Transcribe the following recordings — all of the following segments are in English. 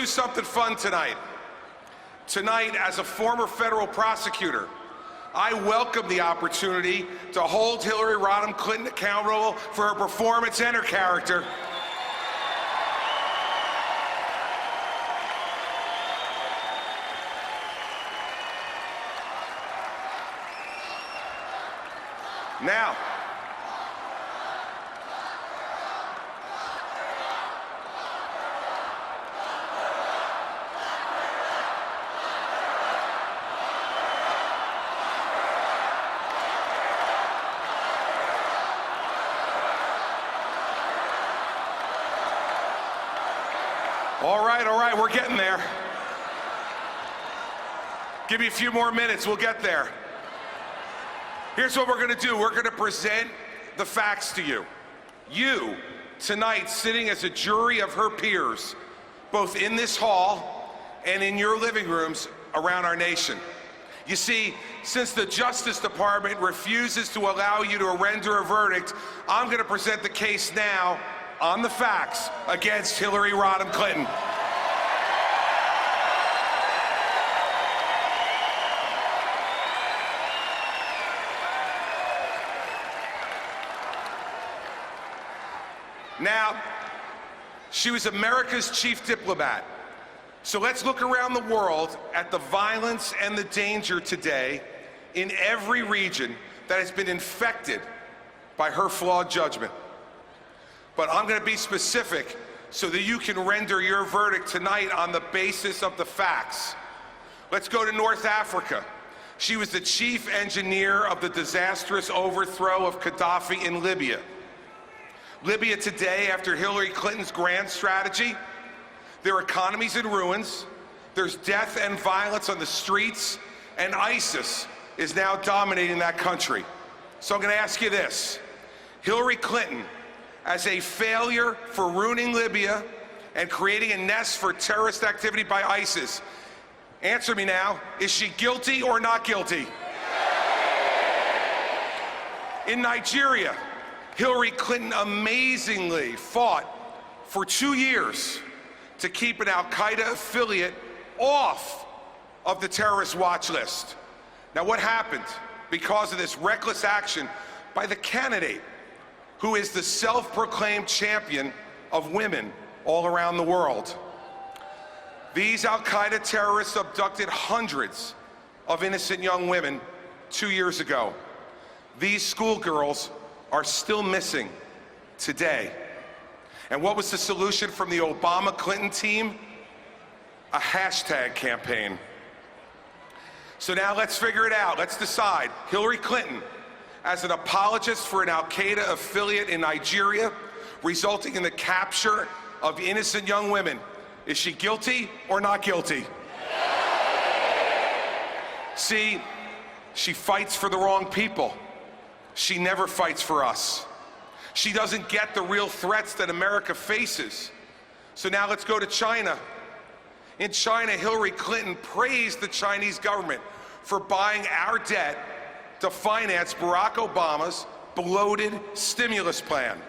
do something fun tonight. Tonight, as a former federal prosecutor, I welcome the opportunity to hold Hillary Rodham Clinton accountable for her performance and her character. Now, all right, we're getting there. Give me a few more minutes, we'll get there. Here's what we're gonna do. We're gonna present the facts to you. You, tonight, sitting as a jury of her peers, both in this hall and in your living rooms around our nation. You see, since the Justice Department refuses to allow you to render a verdict, I'm gonna present the case now on the facts against Hillary Rodham Clinton. Now, she was America's chief diplomat. So let's look around the world at the violence and the danger today in every region that has been infected by her flawed judgment. But I'm going to be specific so that you can render your verdict tonight on the basis of the facts. Let's go to North Africa. She was the chief engineer of the disastrous overthrow of Gaddafi in Libya. Libya today, after Hillary Clinton's grand strategy, their economy's in ruins, there's death and violence on the streets, and ISIS is now dominating that country. So I'm going to ask you this. Hillary Clinton, as a failure for ruining Libya and creating a nest for terrorist activity by ISIS, answer me now, is she guilty or not guilty? In Nigeria, Hillary Clinton amazingly fought for 2 years to keep an al-Qaeda affiliate off of the terrorist watch list. Now, what happened because of this reckless action by the candidate who is the self-proclaimed champion of women all around the world? These al-Qaeda terrorists abducted hundreds of innocent young women 2 years ago. These schoolgirls are still missing today. And what was the solution from the Obama-Clinton team? A hashtag campaign. So now let's figure it out. Let's decide. Hillary Clinton, as an apologist for an al-Qaeda affiliate in Nigeria, resulting in the capture of innocent young women, is she guilty or not guilty? See, she fights for the wrong people. She never fights for us. She doesn't get the real threats that America faces. So now let's go to China. In China, Hillary Clinton praised the Chinese government for buying our debt to finance Barack Obama's bloated stimulus plan.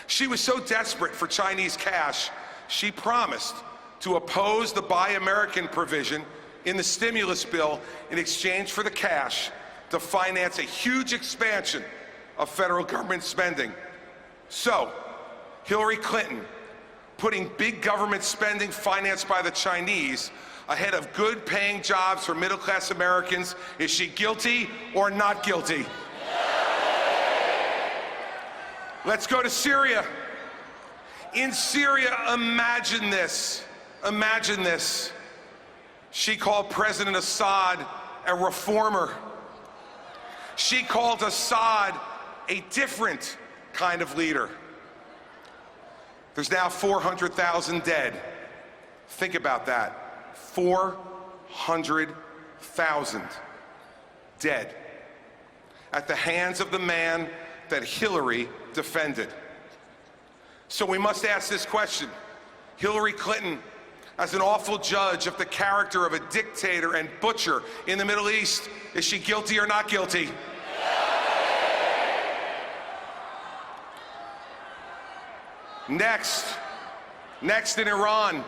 She was so desperate for Chinese cash, she promised to oppose the Buy American provision in the stimulus bill in exchange for the cash to finance a huge expansion of federal government spending. So, Hillary Clinton, putting big government spending financed by the Chinese ahead of good-paying jobs for middle-class Americans, is she guilty or not guilty? Let's go to Syria. In Syria, imagine this. Imagine this. She called President Assad a reformer. She called Assad a different kind of leader. There's now 400,000 dead. Think about that. 400,000 dead at the hands of the man that Hillary defended. So we must ask this question. Hillary Clinton, as an awful judge of the character of a dictator and butcher in the Middle East, is she guilty or not guilty? Next in Iran,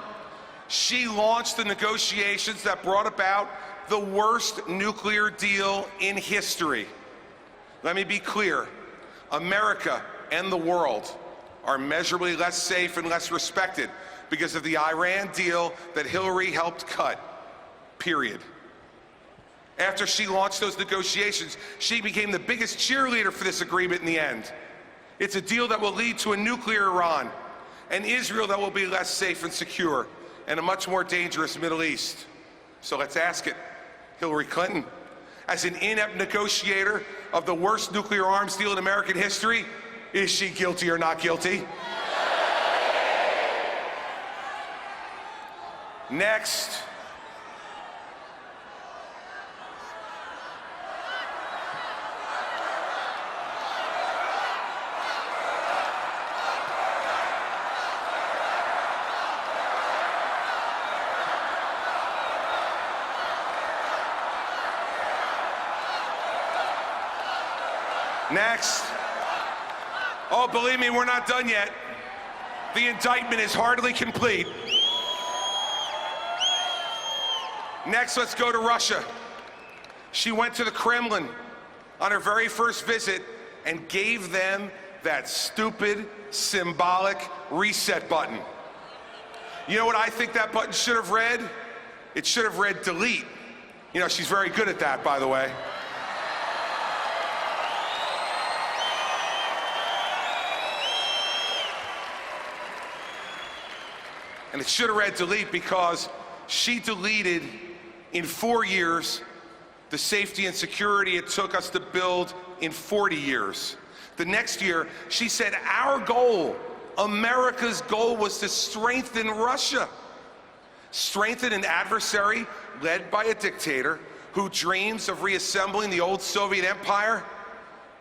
She launched the negotiations that brought about the worst nuclear deal in history. Let me be clear. America and the world are measurably less safe and less respected because of the Iran deal that Hillary helped cut, period. After she launched those negotiations, she became the biggest cheerleader for this agreement in the end. It's a deal that will lead to a nuclear Iran, and Israel that will be less safe and secure, and a much more dangerous Middle East. So let's ask it. Hillary Clinton, as an inept negotiator of the worst nuclear arms deal in American history, is she guilty or not guilty? Next. Next. Oh, believe me, we're not done yet. The indictment is hardly complete. Next, let's go to Russia. She went to the Kremlin on her very first visit and gave them that stupid, symbolic reset button. You know what I think that button should have read? It should have read delete. You know, she's very good at that, by the way. And it should have read delete because she deleted in 4 years the safety and security it took us to build in 40 years. The next year, she said our goal, America's goal, was to strengthen Russia. Strengthen an adversary led by a dictator who dreams of reassembling the old Soviet empire?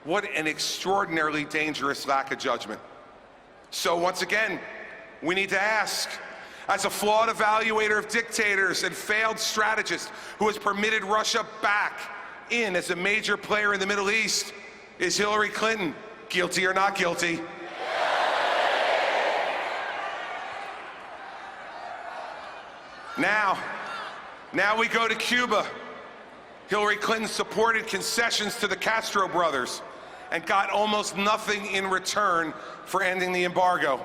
What an extraordinarily dangerous lack of judgment. So once again, we need to ask, as a flawed evaluator of dictators and failed strategist who has permitted Russia back in as a major player in the Middle East, is Hillary Clinton guilty or not guilty? Now we go to Cuba. Hillary Clinton supported concessions to the Castro brothers and got almost nothing in return for ending the embargo.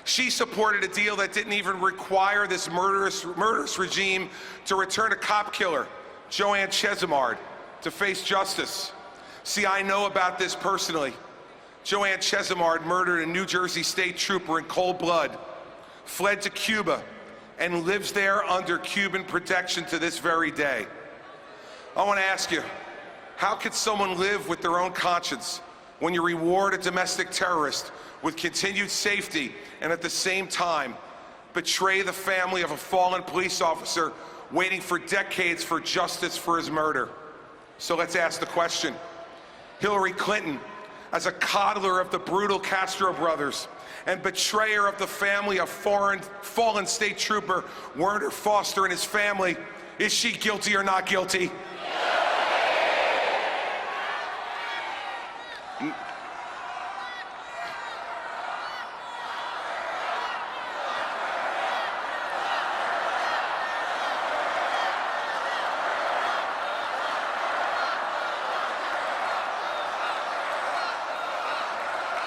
She supported a deal that didn't even require this murderous regime to return a cop killer, Joanne Chesimard, to face justice. See, I know about this personally. Joanne Chesimard murdered a New Jersey state trooper in cold blood, fled to Cuba, and lives there under Cuban protection to this very day. I want to ask you, how could someone live with their own conscience when you reward a domestic terrorist with continued safety and at the same time betray the family of a fallen police officer waiting for decades for justice for his murder? So let's ask the question. Hillary Clinton, as a coddler of the brutal Castro brothers and betrayer of the family of fallen state trooper Werner Foster and his family, is she guilty or not guilty?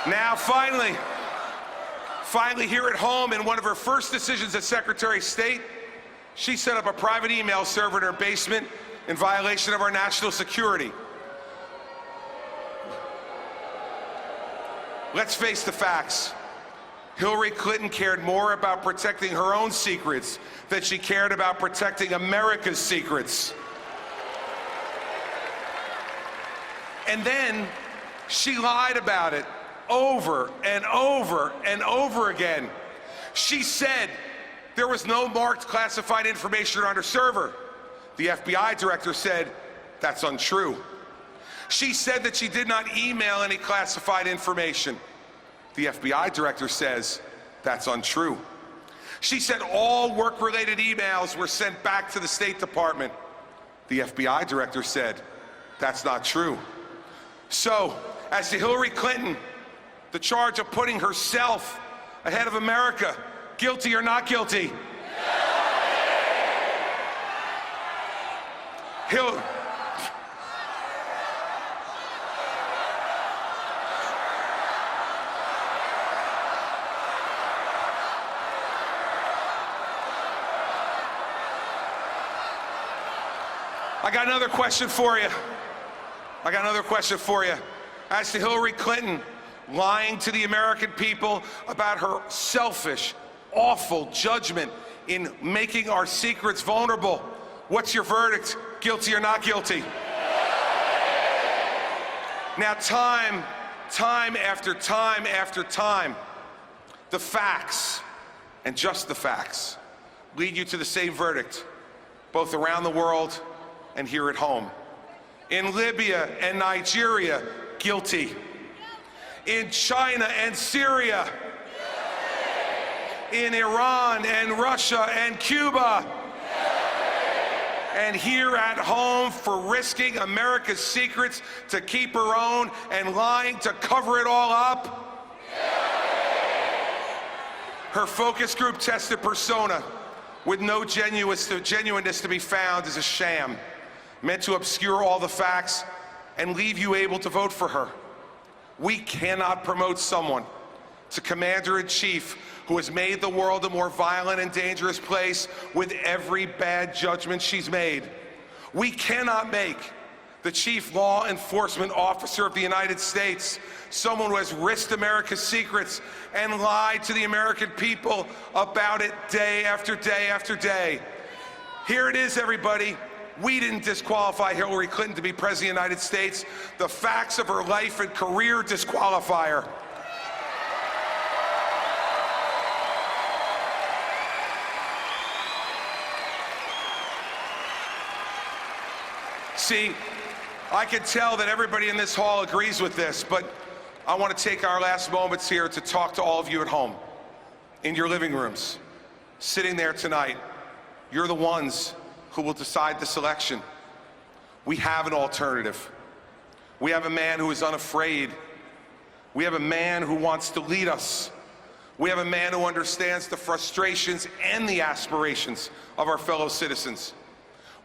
Now, finally here at home, in one of her first decisions as Secretary of State, she set up a private email server in her basement in violation of our national security. Let's face the facts. Hillary Clinton cared more about protecting her own secrets than she cared about protecting America's secrets. And then she lied about it over and over and over again. She said there was no marked classified information on her server. The FBI director said that's untrue. She said that she did not email any classified information. The FBI director says that's untrue. She said all work-related emails were sent back to the State Department. The FBI director said that's not true. So, as to Hillary Clinton, the charge of putting herself ahead of America, guilty or not guilty? Hillary. I got another question for you. As to Hillary Clinton lying to the American people about her selfish, awful judgment in making our secrets vulnerable, what's your verdict? Guilty or not guilty? Now, time after time, the facts, and just the facts, lead you to the same verdict, both around the world and here at home. In Libya and Nigeria, guilty. In China and Syria, in Iran and Russia and Cuba, and here at home for risking America's secrets to keep her own and lying to cover it all up. Her focus group tested persona with no genuineness to be found is a sham, meant to obscure all the facts and leave you able to vote for her. We cannot promote someone to commander-in-chief who has made the world a more violent and dangerous place with every bad judgment she's made. We cannot make the chief law enforcement officer of the United States someone who has risked America's secrets and lied to the American people about it day after day after day. Here it is, everybody. We didn't disqualify Hillary Clinton to be President of the United States. The facts of her life and career disqualify her. See, I can tell that everybody in this hall agrees with this, but I want to take our last moments here to talk to all of you at home, in your living rooms, sitting there tonight. You're the ones who will decide this election. We have an alternative. We have a man who is unafraid. We have a man who wants to lead us. We have a man who understands the frustrations and the aspirations of our fellow citizens.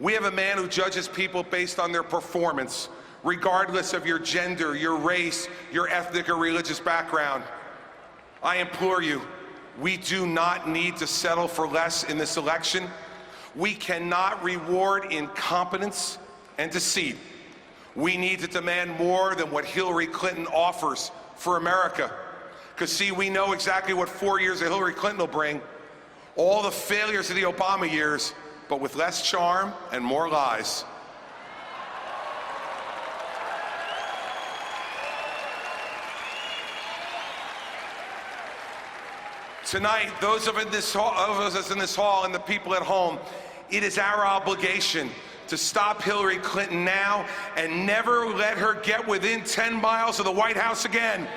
We have a man who judges people based on their performance, regardless of your gender, your race, your ethnic or religious background. I implore you, we do not need to settle for less in this election. We cannot reward incompetence and deceit. We need to demand more than what Hillary Clinton offers for America. Because see, we know exactly what 4 years of Hillary Clinton will bring. All the failures of the Obama years, but with less charm and more lies. Tonight, those of us in this hall and the people at home, it is our obligation to stop Hillary Clinton now and never let her get within 10 miles of the White House again.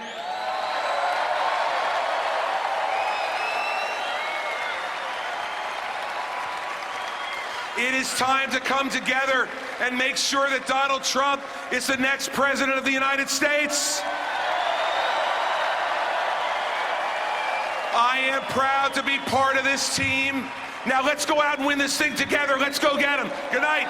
It is time to come together and make sure that Donald Trump is the next president of the United States. I am proud to be part of this team. Now let's go out and win this thing together. Let's go get him. Good night.